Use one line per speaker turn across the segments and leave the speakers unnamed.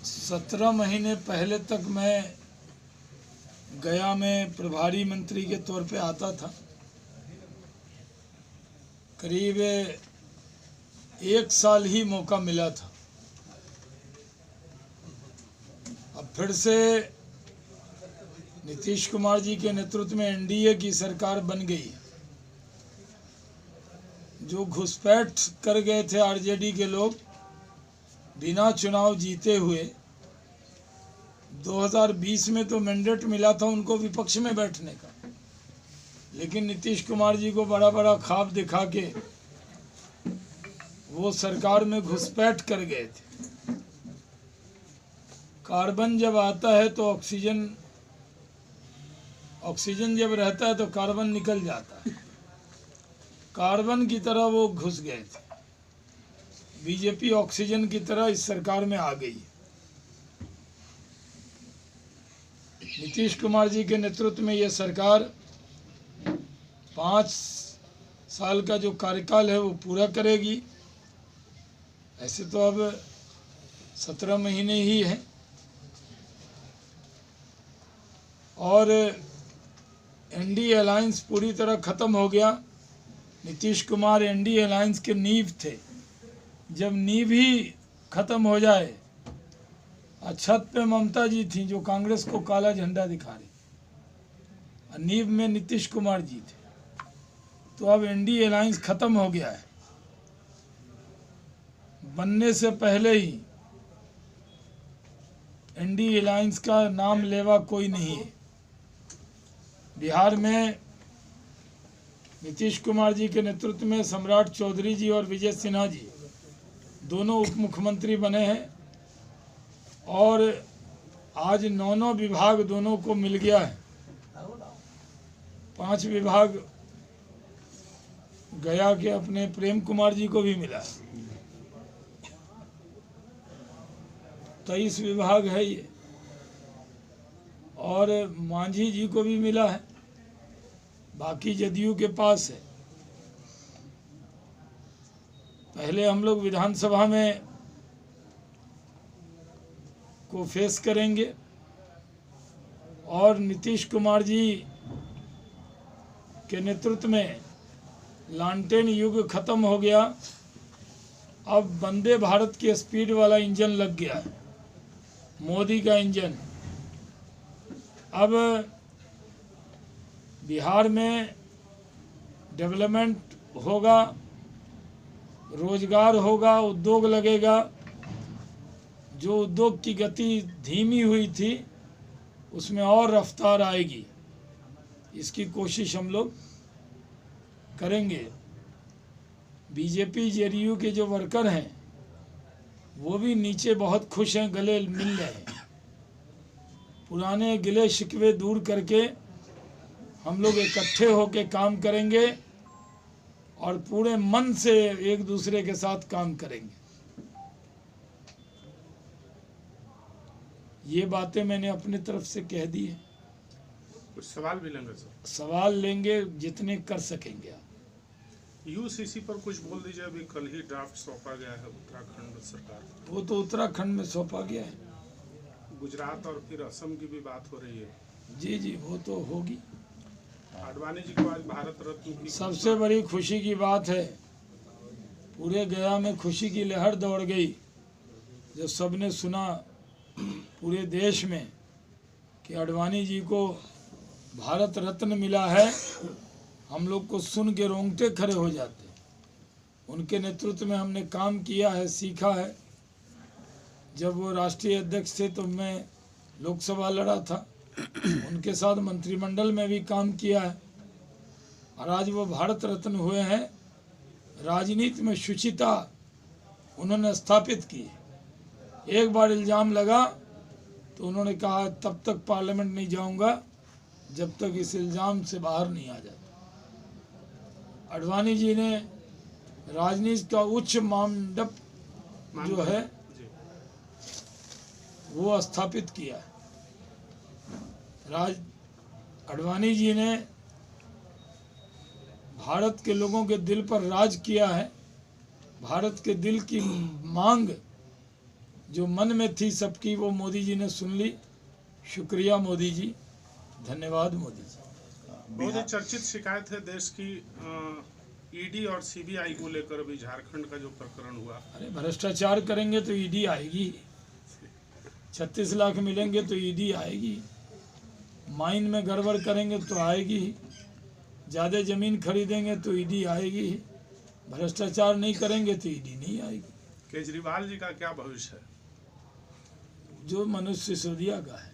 17 महीने पहले तक मैं गया में प्रभारी मंत्री के तौर पे आता था। करीब 1 साल ही मौका मिला था। अब फिर से नीतीश कुमार जी के नेतृत्व में एनडीए की सरकार बन गई। जो घुसपैठ कर गए थे आरजेडी के लोग बिना चुनाव जीते हुए, 2020 में तो मैंडेट मिला था उनको विपक्ष में बैठने का, लेकिन नीतीश कुमार जी को बड़ा बड़ा ख्वाब दिखा के वो सरकार में घुसपैठ कर गए थे। कार्बन जब आता है तो ऑक्सीजन जब रहता है तो कार्बन निकल जाता है। कार्बन की तरह वो घुस गए थे। बीजेपी ऑक्सीजन की तरह इस सरकार में आ गई। नीतीश कुमार जी के नेतृत्व में ये सरकार 5 साल का जो कार्यकाल है वो पूरा करेगी। ऐसे तो अब 17 महीने ही हैं और एनडीए अलायंस पूरी तरह ख़त्म हो गया। नीतीश कुमार एनडीए अलायंस के नींव थे। जब नींव ही ख़त्म हो जाए, छत पे ममता जी थी जो कांग्रेस को काला झंडा दिखा रही, नींव में नीतीश कुमार जी थे। तो अब एनडीए अलायंस ख़त्म हो गया है। बनने से पहले ही एनडीए अलायंस का नाम लेवा कोई नहीं है। बिहार में नीतीश कुमार जी के नेतृत्व में सम्राट चौधरी जी और विजय सिन्हा जी दोनों उप मुख्यमंत्री बने हैं और आज 9 विभाग दोनों को मिल गया है। 5 विभाग गया के अपने प्रेम कुमार जी को भी मिला है। 23 विभाग है ये, और मांझी जी को भी मिला है। बाकी जदयू के पास है। पहले हम लोग विधानसभा में को फेस करेंगे और नीतीश कुमार जी के नेतृत्व में लालटेन युग खत्म हो गया। अब वंदे भारत की स्पीड वाला इंजन लग गया है, मोदी का इंजन। अब बिहार में डेवलपमेंट होगा, रोजगार होगा, उद्योग लगेगा। जो उद्योग की गति धीमी हुई थी उसमें और रफ्तार आएगी। इसकी कोशिश हम लोग करेंगे। बीजेपी जेडीयू के जो वर्कर हैं वो भी नीचे बहुत खुश हैं, गले मिल रहे हैं। पुराने गिले शिकवे दूर करके हम लोग इकट्ठे होकर काम करेंगे और पूरे मन से एक दूसरे के साथ काम करेंगे। ये बातें मैंने अपनी तरफ से कह दी है।
कुछ सवाल भी लेंगे सर?
सवाल लेंगे जितने कर सकेंगे आप।
यूसीसी पर कुछ बोल दीजिए। अभी कल ही ड्राफ्ट सौंपा गया है उत्तराखंड सरकार को।
वो तो उत्तराखंड में सौंपा गया है।
गुजरात और फिर असम की भी बात हो रही है।
जी जी, वो तो होगी।
आडवाणी जी को आज भारत रत्न की
सबसे बड़ी खुशी की बात है। पूरे गया में खुशी की लहर दौड़ गई जब सबने सुना पूरे देश में कि आडवाणी जी को भारत रत्न मिला है। हम लोग को सुन के रोंगटे खड़े हो जाते। उनके नेतृत्व में हमने काम किया है, सीखा है। जब वो राष्ट्रीय अध्यक्ष थे तो मैं लोकसभा लड़ा था, उनके साथ मंत्रिमंडल में भी काम किया है और आज वो भारत रत्न हुए हैं। राजनीति में शुचिता उन्होंने स्थापित की। एक बार इल्ज़ाम लगा तो उन्होंने कहा तब तक पार्लियामेंट नहीं जाऊंगा जब तक इस इल्ज़ाम से बाहर नहीं आ जाता। आडवाणी जी ने राजनीति का उच्च मानदंड जो है वो स्थापित किया है। आडवाणी जी ने भारत के लोगों के दिल पर राज किया है। भारत के दिल की मांग जो मन में थी सबकी वो मोदी जी ने सुन ली। शुक्रिया मोदी जी, धन्यवाद मोदी जी।
बहुत ही चर्चित शिकायत है देश की ईडी और सीबीआई को लेकर अभी झारखंड का जो प्रकरण हुआ।
अरे भ्रष्टाचार करेंगे तो ईडी आएगी, 36 लाख मिलेंगे तो ईडी आएगी, माइन में गड़बड़ करेंगे तो आएगी, ज़्यादा ज़मीन खरीदेंगे तो ईडी आएगी, भ्रष्टाचार नहीं करेंगे तो ईडी नहीं आएगी।
केजरीवाल जी का क्या भविष्य है?
जो मनुष्य सिसोदिया का है।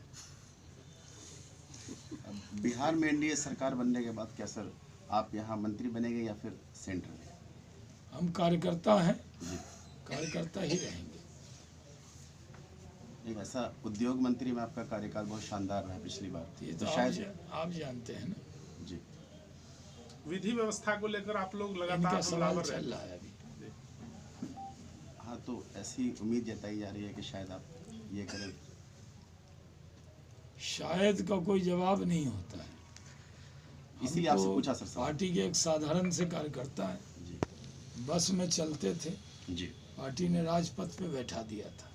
बिहार में एनडीए सरकार बनने के बाद क्या सर आप यहाँ मंत्री बनेंगे या फिर सेंटर में?
हम कार्यकर्ता हैं, कार्यकर्ता ही रहेंगे।
एक ऐसा उद्योग मंत्री में आपका कार्यकाल बहुत शानदार रहा पिछली बार,
ये
तो
तो
शायद
आप जानते हैं ना।
जी
विधि व्यवस्था को लेकर आप लोग
इनका
लगातार
सवाल
हमलावर
चल
रहे।
रहा है अभी।
हाँ, तो ऐसी उम्मीद जताई जा रही है कि शायद आप ये करें।
शायद का कोई जवाब नहीं होता है।
इसीलिए
हम
आपसे
तो
पूछा सर सवाल।
पार्टी के एक साधारण से कार्यकर्ता है,
जी
बस में चलते थे,
जी
पार्टी ने राजपथ पे बैठा दिया था।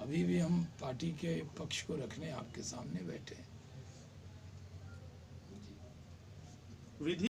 अभी भी हम पार्टी के पक्ष को रखने आपके सामने बैठे हैं।
विधि